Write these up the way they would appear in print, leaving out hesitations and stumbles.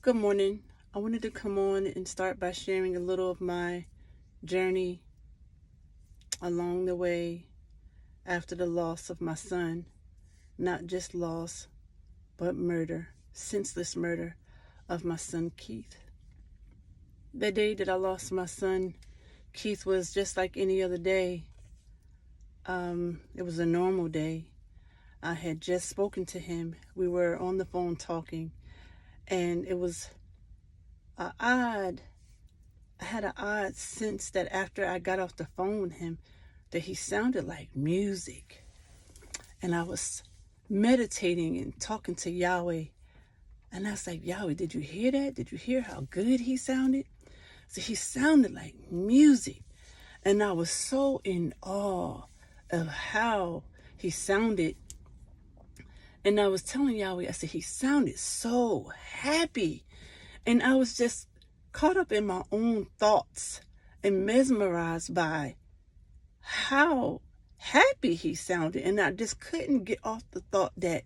Good morning. I wanted to come on and start by sharing a little of my journey along the way after the loss of my son. Not just loss, but murder, senseless murder of my son Keith. The day that I lost my son, Keith, was just like any other day. It was a normal day. I had just spoken to him. We were on the phone talking, and it was I had an odd sense that after I got off the phone with him, that he sounded like music. And I was meditating and talking to Yahweh. And I was like, Yahweh, did you hear that? Did you hear how good he sounded? So he sounded like music. And I was so in awe of how he sounded. And I was telling Yahweh, I said, he sounded so happy. And I was just caught up in my own thoughts and mesmerized by how happy he sounded. And I just couldn't get off the thought that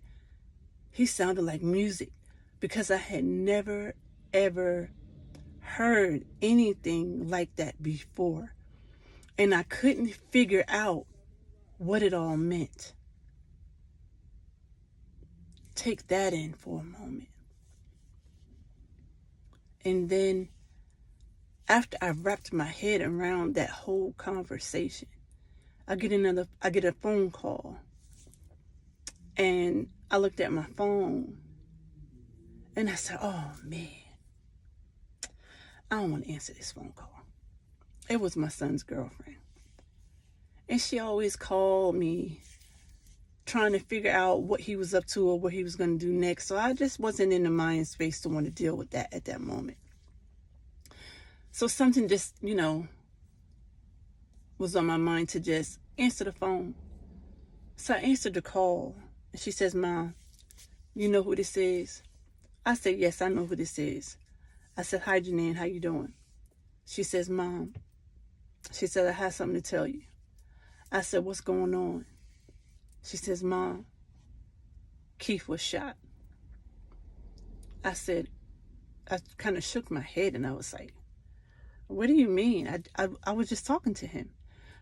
he sounded like music, because I had never, ever heard anything like that before. And I couldn't figure out what it all meant. Take that in for a moment. And then after I wrapped my head around that whole conversation, I get a phone call. And I looked at my phone and I said, oh man, I don't want to answer this phone call. It was my son's girlfriend. And she always called me trying to figure out what he was up to or what he was going to do next. So I just wasn't in the mind space to want to deal with that at that moment. So something just, was on my mind to just answer the phone. So I answered the call. And she says, Mom, you know who this is? I said, yes, I know who this is. I said, hi, Janine, how you doing? She says, Mom, she said, I have something to tell you. I said, what's going on? She says, Mom, Keith was shot. I said, I kind of shook my head and I was like, what do you mean? I was just talking to him.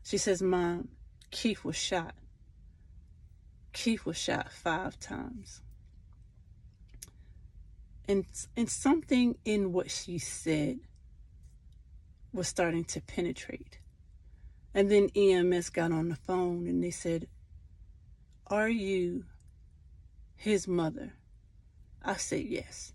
She says, Mom, Keith was shot. Keith was shot 5 times. And something in what she said was starting to penetrate. And then EMS got on the phone and they said, are you his mother? I said, yes.